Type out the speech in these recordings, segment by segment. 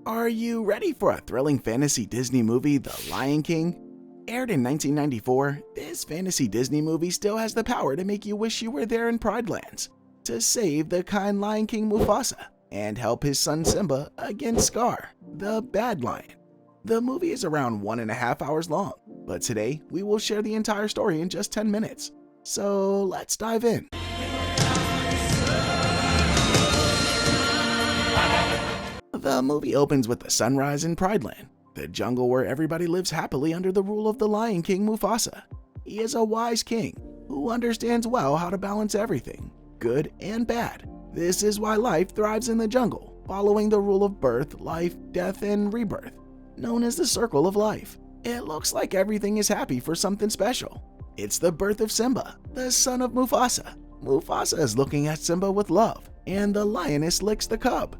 Are you ready for a thrilling fantasy Disney movie, The Lion King? Aired in 1994, this fantasy Disney movie still has the power to make you wish you were there in Pride Lands to save the kind Lion King Mufasa and help his son Simba against Scar, the bad lion. The movie is around 1.5 hours long, but today we will share the entire story in just 10 minutes. So let's dive in. The movie opens with the sunrise in Pride Land, the jungle where everybody lives happily under the rule of the Lion King Mufasa. He is a wise king who understands well how to balance everything, good and bad. This is why life thrives in the jungle, following the rule of birth, life, death, and rebirth, known as the circle of life. It looks like everything is happy for something special. It's the birth of Simba, the son of Mufasa. Mufasa is looking at Simba with love, and the lioness licks the cub.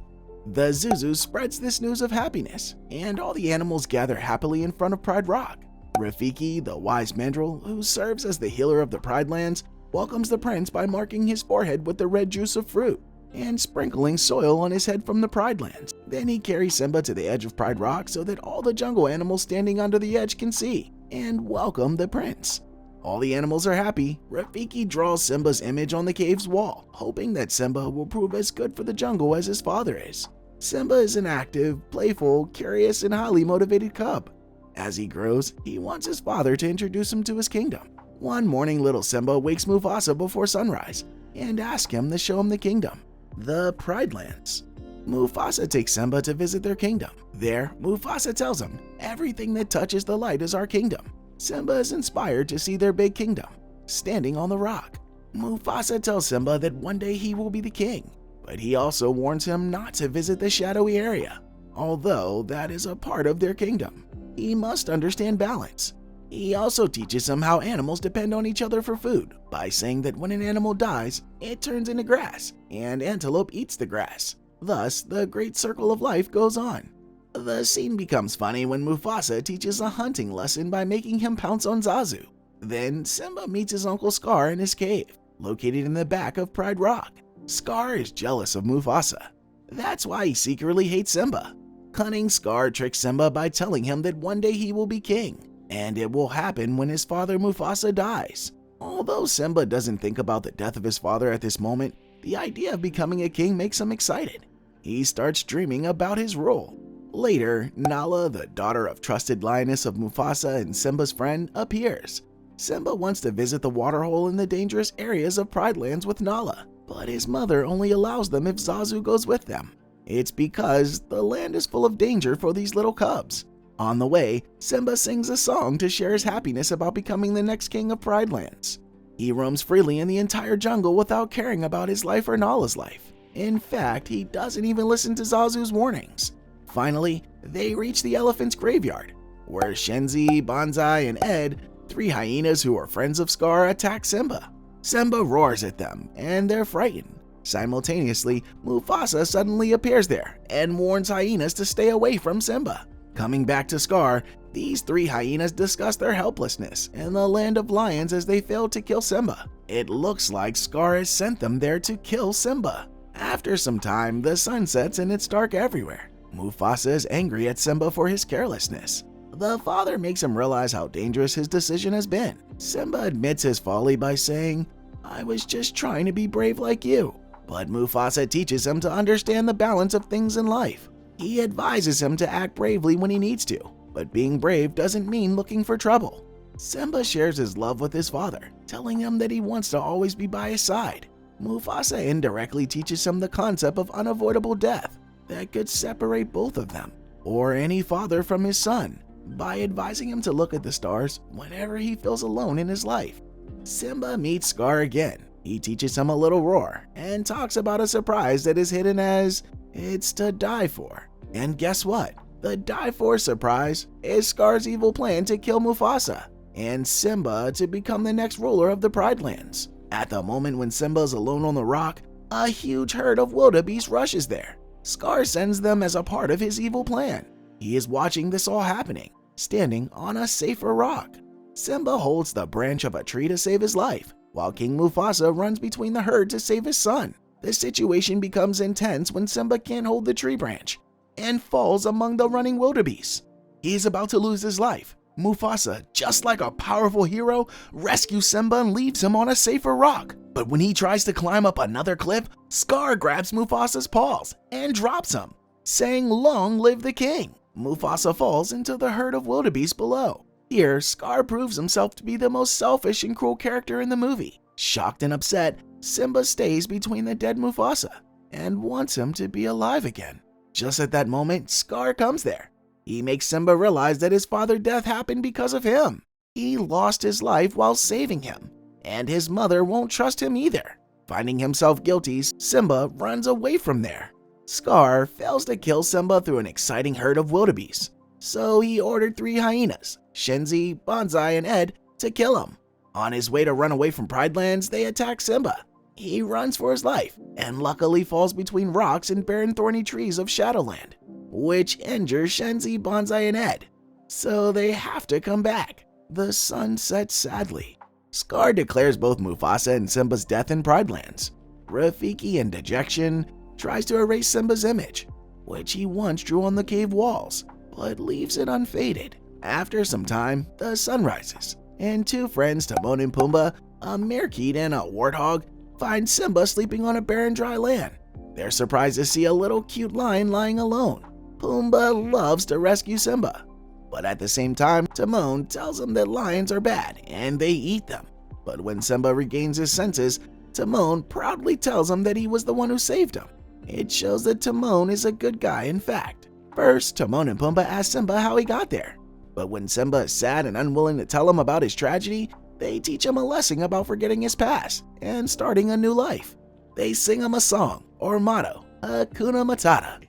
The Zuzu spreads this news of happiness, and all the animals gather happily in front of Pride Rock. Rafiki, the wise mandrill, who serves as the healer of the Pride Lands, welcomes the prince by marking his forehead with the red juice of fruit and sprinkling soil on his head from the Pride Lands. Then he carries Simba to the edge of Pride Rock so that all the jungle animals standing under the edge can see and welcome the prince. All the animals are happy. Rafiki draws Simba's image on the cave's wall, hoping that Simba will prove as good for the jungle as his father is. Simba is an active, playful, curious, and highly motivated cub. As he grows, he wants his father to introduce him to his kingdom. One morning, little Simba wakes Mufasa before sunrise and asks him to show him the kingdom, the Pride Lands. Mufasa takes Simba to visit their kingdom. There, Mufasa tells him, "Everything that touches the light is our kingdom." Simba is inspired to see their big kingdom, standing on the rock. Mufasa tells Simba that one day he will be the king, but he also warns him not to visit the shadowy area, although that is a part of their kingdom. He must understand balance. He also teaches him how animals depend on each other for food by saying that when an animal dies, it turns into grass, and antelope eats the grass. Thus, the great circle of life goes on. The scene becomes funny when Mufasa teaches a hunting lesson by making him pounce on Zazu. Then Simba meets his uncle Scar in his cave, located in the back of Pride Rock. Scar is jealous of Mufasa. That's why he secretly hates Simba. Cunning Scar tricks Simba by telling him that one day he will be king, and it will happen when his father Mufasa dies. Although Simba doesn't think about the death of his father at this moment, the idea of becoming a king makes him excited. He starts dreaming about his role. Later, Nala, the daughter of trusted lioness of Mufasa and Simba's friend, appears. Simba wants to visit the waterhole in the dangerous areas of Pride Lands with Nala, but his mother only allows them if Zazu goes with them. It's because the land is full of danger for these little cubs. On the way, Simba sings a song to share his happiness about becoming the next king of Pride Lands. He roams freely in the entire jungle without caring about his life or Nala's life. In fact, he doesn't even listen to Zazu's warnings. Finally, they reach the elephant's graveyard, where Shenzi, Banzai, and Ed, 3 hyenas who are friends of Scar, attack Simba. Simba roars at them, and they're frightened. Simultaneously, Mufasa suddenly appears there and warns hyenas to stay away from Simba. Coming back to Scar, these 3 hyenas discuss their helplessness in the land of lions as they failed to kill Simba. It looks like Scar has sent them there to kill Simba. After some time, the sun sets and it's dark everywhere. Mufasa is angry at Simba for his carelessness. The father makes him realize how dangerous his decision has been. Simba admits his folly by saying, "I was just trying to be brave like you." But Mufasa teaches him to understand the balance of things in life. He advises him to act bravely when he needs to, but being brave doesn't mean looking for trouble. Simba shares his love with his father, telling him that he wants to always be by his side. Mufasa indirectly teaches him the concept of unavoidable death that could separate both of them, or any father from his son, by advising him to look at the stars whenever he feels alone in his life. Simba meets Scar again. He teaches him a little roar and talks about a surprise that is hidden as, "It's to die for." And guess what? The die for surprise is Scar's evil plan to kill Mufasa and Simba to become the next ruler of the Pride Lands. At the moment when Simba is alone on the rock, a huge herd of wildebeest rushes there. Scar sends them as a part of his evil plan. He is watching this all happening, standing on a safer rock. Simba holds the branch of a tree to save his life, while King Mufasa runs between the herd to save his son. The situation becomes intense when Simba can't hold the tree branch, and falls among the running wildebeest. He's about to lose his life. Mufasa, just like a powerful hero, rescues Simba and leaves him on a safer rock. But when he tries to climb up another cliff, Scar grabs Mufasa's paws and drops him, saying, "Long live the king." Mufasa falls into the herd of wildebeest below. Here, Scar proves himself to be the most selfish and cruel character in the movie. Shocked and upset, Simba stays between the dead Mufasa and wants him to be alive again. Just at that moment, Scar comes there. He makes Simba realize that his father's death happened because of him. He lost his life while saving him, and his mother won't trust him either. Finding himself guilty, Simba runs away from there. Scar fails to kill Simba through an exciting herd of wildebeest, so he ordered 3 hyenas, Shenzi, Banzai, and Ed, to kill him. On his way to run away from Pride Lands, they attack Simba. He runs for his life, and luckily falls between rocks and barren thorny trees of Shadowland, which injures Shenzi, Banzai, and Ed, so they have to come back. The sun sets sadly. Scar declares both Mufasa and Simba's death in Pride Lands. Rafiki, in dejection, tries to erase Simba's image, which he once drew on the cave walls, but leaves it unfaded. After some time, the sun rises, and 2 friends, Timon and Pumbaa, a meerkat and a warthog, find Simba sleeping on a barren dry land. They're surprised to see a little cute lion lying alone. Pumbaa loves to rescue Simba, but at the same time, Timon tells him that lions are bad and they eat them. But when Simba regains his senses, Timon proudly tells him that he was the one who saved him. It shows that Timon is a good guy in fact. First, Timon and Pumbaa ask Simba how he got there, but when Simba is sad and unwilling to tell him about his tragedy, they teach him a lesson about forgetting his past and starting a new life. They sing him a song, or motto, Hakuna Matata.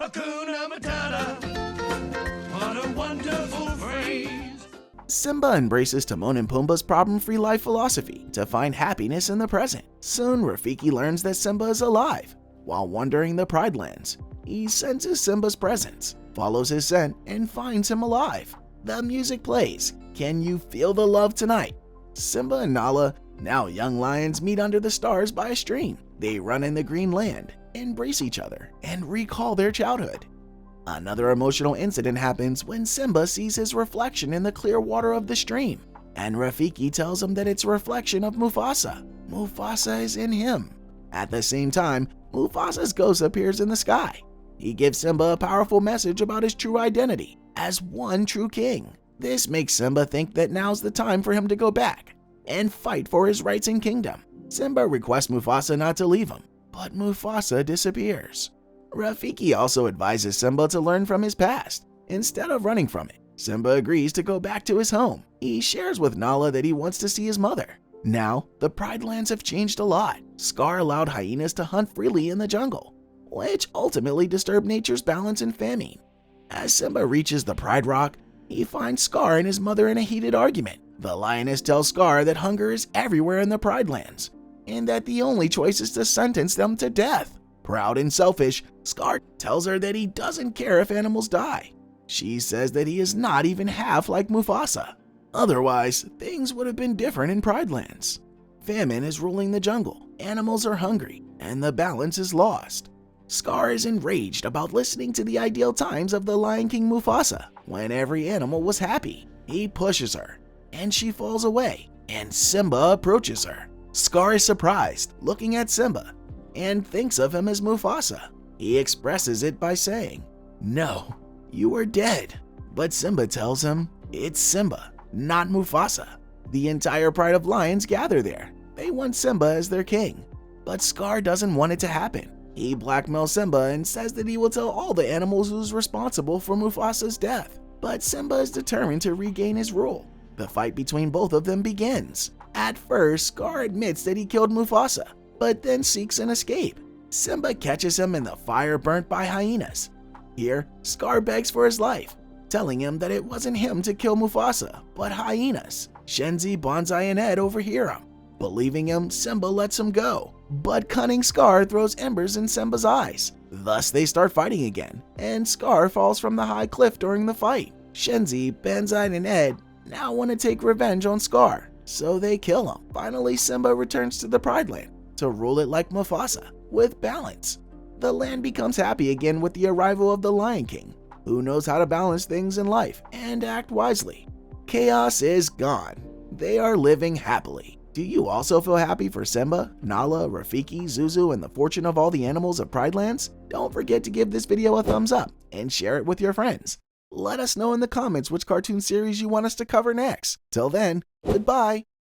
Hakuna Matata, what a wonderful phrase. Simba embraces Timon and Pumbaa's problem-free life philosophy to find happiness in the present. Soon, Rafiki learns that Simba is alive. While wandering the Pride Lands, he senses Simba's presence, follows his scent, and finds him alive. The music plays, "Can You Feel the Love Tonight?" Simba and Nala, now young lions, meet under the stars by a stream. They run in the green land, embrace each other, and recall their childhood. Another emotional incident happens when Simba sees his reflection in the clear water of the stream, and Rafiki tells him that it's a reflection of Mufasa. Mufasa is in him. At the same time, Mufasa's ghost appears in the sky. He gives Simba a powerful message about his true identity as one true king. This makes Simba think that now's the time for him to go back and fight for his rights and kingdom. Simba requests Mufasa not to leave him, but Mufasa disappears. Rafiki also advises Simba to learn from his past instead of running from it. Simba agrees to go back to his home. He shares with Nala that he wants to see his mother. Now, the Pride Lands have changed a lot. Scar allowed hyenas to hunt freely in the jungle, which ultimately disturbed nature's balance and famine. As Simba reaches the Pride Rock, he finds Scar and his mother in a heated argument. The lioness tells Scar that hunger is everywhere in the Pride Lands, and that the only choice is to sentence them to death. Proud and selfish, Scar tells her that he doesn't care if animals die. She says that he is not even half like Mufasa. Otherwise, things would have been different in Pride Lands. Famine is ruling the jungle, animals are hungry, and the balance is lost. Scar is enraged about listening to the ideal times of the Lion King Mufasa, when every animal was happy. He pushes her, and she falls away, and Simba approaches her. Scar is surprised, looking at Simba, and thinks of him as Mufasa. He expresses it by saying, "No, you are dead." But Simba tells him, "It's Simba, not Mufasa." The entire pride of lions gather there. They want Simba as their king, but Scar doesn't want it to happen. He blackmails Simba and says that he will tell all the animals who's responsible for Mufasa's death. But Simba is determined to regain his rule. The fight between both of them begins. At first, Scar admits that he killed Mufasa, but then seeks an escape. Simba catches him in the fire burnt by hyenas. Here, Scar begs for his life, telling him that it wasn't him to kill Mufasa, but hyenas. Shenzi, Banzai, and Ed overhear him. Believing him, Simba lets him go, but cunning Scar throws embers in Simba's eyes. Thus they start fighting again, and Scar falls from the high cliff during the fight. Shenzi, Banzai, and Ed now want to take revenge on Scar, so they kill him. Finally, Simba returns to the Pride Land to rule it like Mufasa, with balance. The land becomes happy again with the arrival of the Lion King, who knows how to balance things in life and act wisely. Chaos is gone. They are living happily. Do you also feel happy for Simba, Nala, Rafiki, Zuzu, and the fortune of all the animals of Pride Lands? Don't forget to give this video a thumbs up and share it with your friends. Let us know in the comments which cartoon series you want us to cover next. Till then, goodbye.